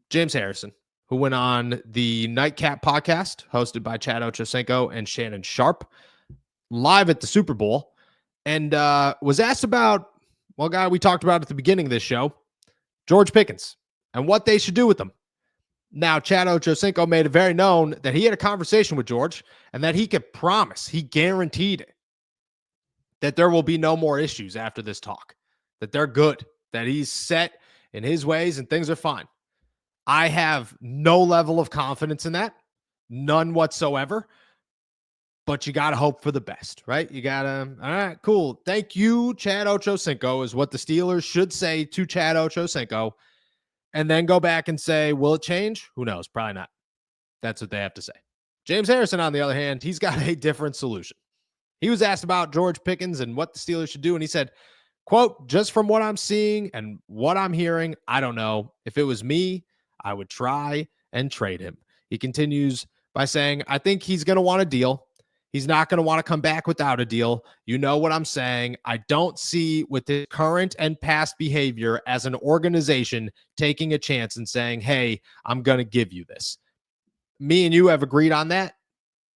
James Harrison, who went on the Nightcap podcast hosted by Chad Ochocinco and Shannon Sharp live at the Super Bowl, and was asked about, well, guy we talked about at the beginning of this show, George Pickens, and what they should do with him. Now, Chad Ochocinco made it very known that he had a conversation with George and that he could promise, he guaranteed it, that there will be no more issues after this talk, that they're good, that he's set in his ways and things are fine. I have no level of confidence in that, none whatsoever, but you got to hope for the best, right? You got to, all right, cool. Thank you, Chad Ochocinco, is what the Steelers should say to Chad Ochocinco. And then go back and say, will it change? Who knows? Probably not. That's what they have to say. James Harrison, on the other hand, he's got a different solution. He was asked about George Pickens and what the Steelers should do, and he said, quote, just from what I'm seeing and what I'm hearing, I don't know. If it was me, I would try and trade him. He continues by saying, I think he's going to want a deal. He's not going to want to come back without a deal. You know what I'm saying? I don't see with the current and past behavior as an organization taking a chance and saying, hey, I'm going to give you this. Me and you have agreed on that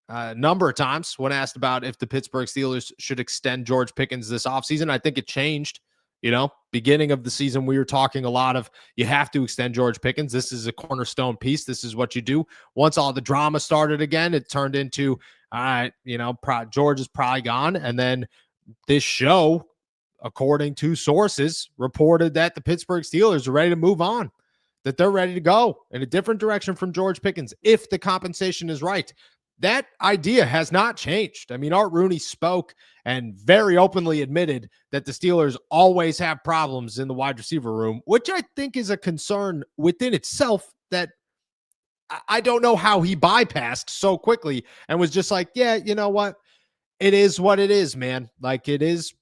a number of times when asked about if the Pittsburgh Steelers should extend George Pickens this offseason. I think it changed. Beginning of the season, we were talking a lot of you have to extend George Pickens. This is a cornerstone piece. This is what you do. Once all the drama started again, it turned into, all right, George is probably gone. And then this show, according to sources, reported that the Pittsburgh Steelers are ready to move on, that they're ready to go in a different direction from George Pickens if the compensation is right. That idea has not changed. I mean, Art Rooney spoke and very openly admitted that the Steelers always have problems in the wide receiver room, which I think is a concern within itself that I don't know how he bypassed so quickly and was just like, yeah, you know what? It is what it is, man. Like it is,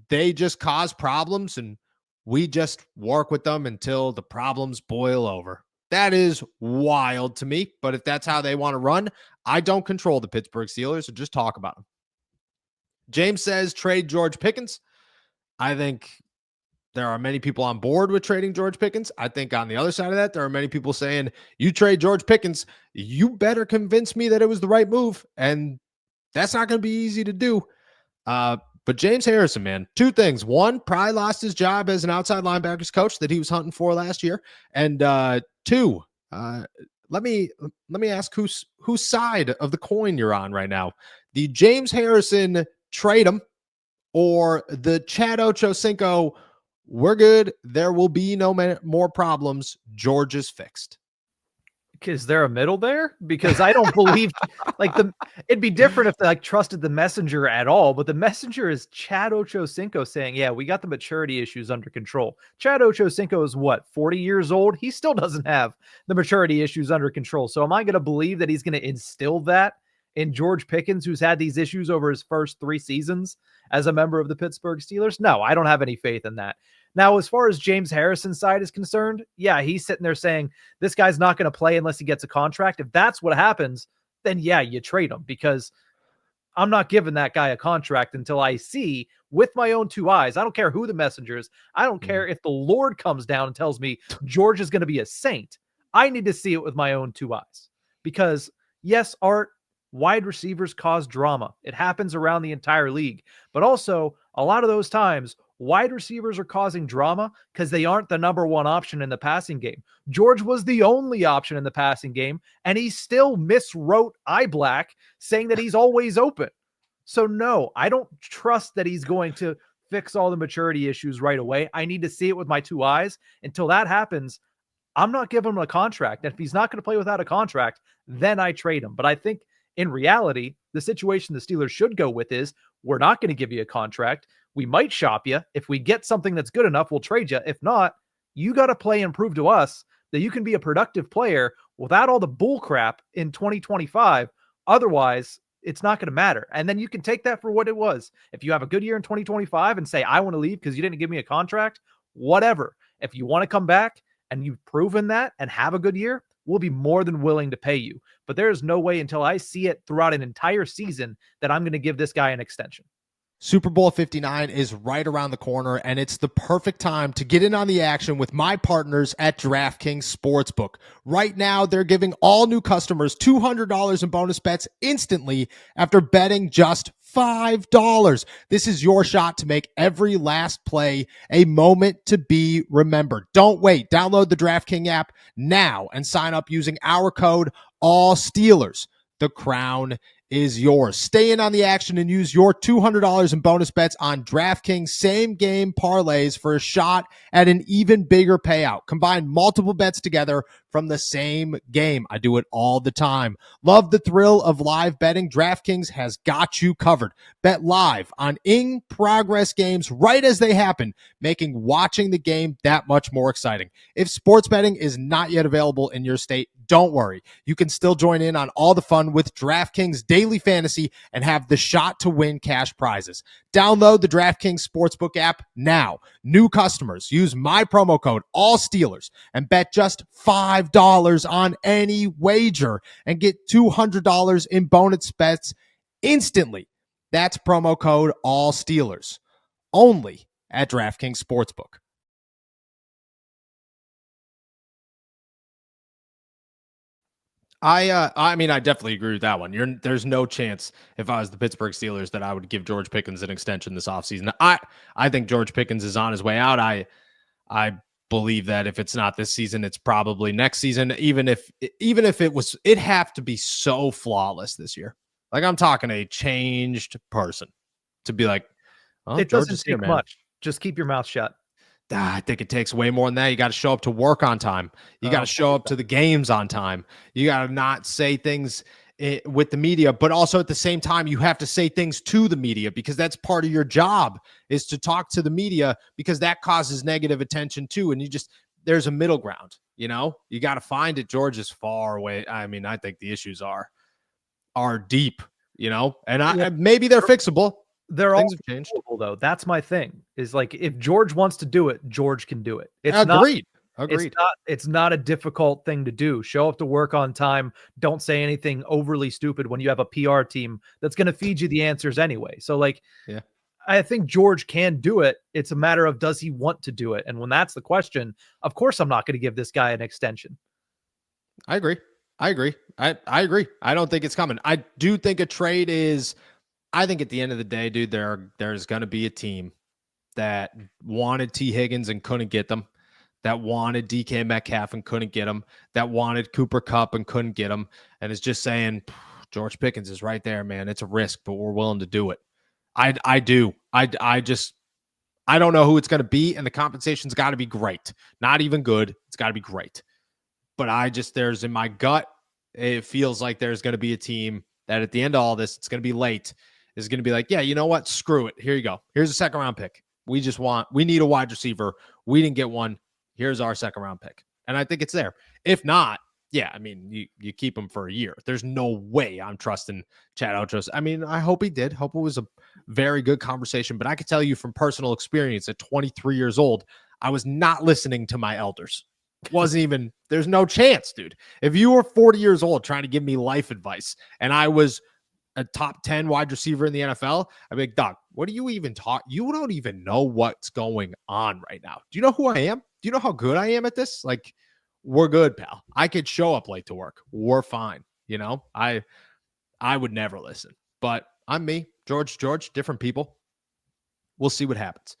they just cause problems and we just work with them until the problems boil over. That is wild to me, but if that's how they want to run, I don't control the Pittsburgh Steelers, so just talk about them. James says trade George Pickens. I think there are many people on board with trading George Pickens. I think on the other side of that, there are many people saying, you trade George Pickens, you better convince me that it was the right move, and that's not going to be easy to do. But James Harrison, man, two things. One, probably lost his job as an outside linebackers coach that he was hunting for last year. And two, let me ask whose side of the coin you're on right now. The James Harrison trade him or the Chad Ochocinco, we're good. There will be no more problems. George is fixed. Is there a middle there? Because I don't believe it'd be different if they trusted the messenger at all, but the messenger is Chad Ochocinco saying, yeah, we got the maturity issues under control. Chad Ochocinco is 40 years old? He still doesn't have the maturity issues under control. So am I going to believe that he's going to instill that in George Pickens, who's had these issues over his first 3 seasons as a member of the Pittsburgh Steelers? No, I don't have any faith in that. Now, as far as James Harrison's side is concerned, yeah, he's sitting there saying, this guy's not going to play unless he gets a contract. If that's what happens, then yeah, you trade him, because I'm not giving that guy a contract until I see with my own 2 eyes. I don't care who the messenger is. I don't care if the Lord comes down and tells me George is going to be a saint. I need to see it with my own 2 eyes, because yes, Art, wide receivers cause drama. It happens around the entire league, but also a lot of those times, wide receivers are causing drama because they aren't the number 1 option in the passing game. George was the only option in the passing game, and he still miswrote iBlack saying that he's always open. So no, I don't trust that he's going to fix all the maturity issues right away. I need to see it with my 2 eyes. Until that happens, I'm not giving him a contract. And if he's not going to play without a contract, then I trade him. But I think in reality, the situation the Steelers should go with is, we're not going to give you a contract. We might shop you. If we get something that's good enough, we'll trade you. If not, you got to play and prove to us that you can be a productive player without all the bull crap in 2025. Otherwise, it's not going to matter. And then you can take that for what it was. If you have a good year in 2025 and say, I want to leave because you didn't give me a contract, whatever. If you want to come back and you've proven that and have a good year, we'll be more than willing to pay you. But there is no way until I see it throughout an entire season that I'm going to give this guy an extension. Super Bowl 59 is right around the corner, and it's the perfect time to get in on the action with my partners at DraftKings Sportsbook. Right now, they're giving all new customers $200 in bonus bets instantly after betting just $5. This is your shot to make every last play a moment to be remembered. Don't wait. Download the DraftKings app now and sign up using our code ALLSteelers. The crown is yours. Stay in on the action and use your $200 in bonus bets on DraftKings same game parlays for a shot at an even bigger payout. Combine multiple bets together from the same game. I do it all the time. Love the thrill of live betting? DraftKings has got you covered. Bet live on in-progress games right as they happen, making watching the game that much more exciting. If sports betting is not yet available in your state, don't worry. You can still join in on all the fun with DraftKings Daily Fantasy and have the shot to win cash prizes. Download the DraftKings Sportsbook app now. New customers use my promo code ALLSteelers and bet just $5 on any wager and get $200 in bonus bets instantly. That's promo code ALLSteelers only at DraftKings Sportsbook. I mean, I definitely agree with that one. There's no chance if I was the Pittsburgh Steelers that I would give George Pickens an extension this offseason. I think George Pickens is on his way out. I believe that if it's not this season, it's probably next season. Even if it'd have to be so flawless this year. Like, I'm talking a changed person to be like, oh, It George doesn't is here, take man. much. Just keep your mouth shut. I think it takes way more than that. You got to show up to work on time. You got to show up to the games on time. You got to not say things with the media, but also at the same time, you have to say things to the media because that's part of your job is to talk to the media because that causes negative attention too. And there's a middle ground, you got to find it. George is far away. I mean, I think the issues are deep, and maybe they're fixable. They're Things all have changed, though. That's my thing. Is like if George wants to do it, George can do it. Agreed. It's not a difficult thing to do. Show up to work on time. Don't say anything overly stupid when you have a PR team that's going to feed you the answers anyway. So yeah. I think George can do it. It's a matter of does he want to do it? And when that's the question, of course I'm not going to give this guy an extension. I agree. I agree. I don't think it's coming. I do think a trade is. I think at the end of the day, dude, there's going to be a team that wanted T. Higgins and couldn't get them, that wanted DK Metcalf and couldn't get them, that wanted Cooper Kupp and couldn't get them, and is just saying, George Pickens is right there, man. It's a risk, but we're willing to do it. I do. I don't know who it's going to be, and the compensation's got to be great. Not even good. It's got to be great. But there's in my gut, it feels like there's going to be a team that at the end of all this, it's going to be late, is going to be like, yeah, you know what? Screw it. Here you go. Here's a second round pick. We need a wide receiver. We didn't get one. Here's our second round pick. And I think it's there. If not, yeah, I mean, you keep him for a year. There's no way I'm trusting Chad Ochoa. I mean, I hope he did. Hope it was a very good conversation. But I could tell you from personal experience at 23 years old, I was not listening to my elders. There's no chance, dude. If you were 40 years old trying to give me life advice and I was a top 10 wide receiver in the NFL, I'd be like, Doc, what do you even talk? You don't even know what's going on right now. Do you know who I am? Do you know how good I am at this? Like, we're good, pal. I could show up late to work. We're fine. I would never listen, but I'm me. George, different people. We'll see what happens.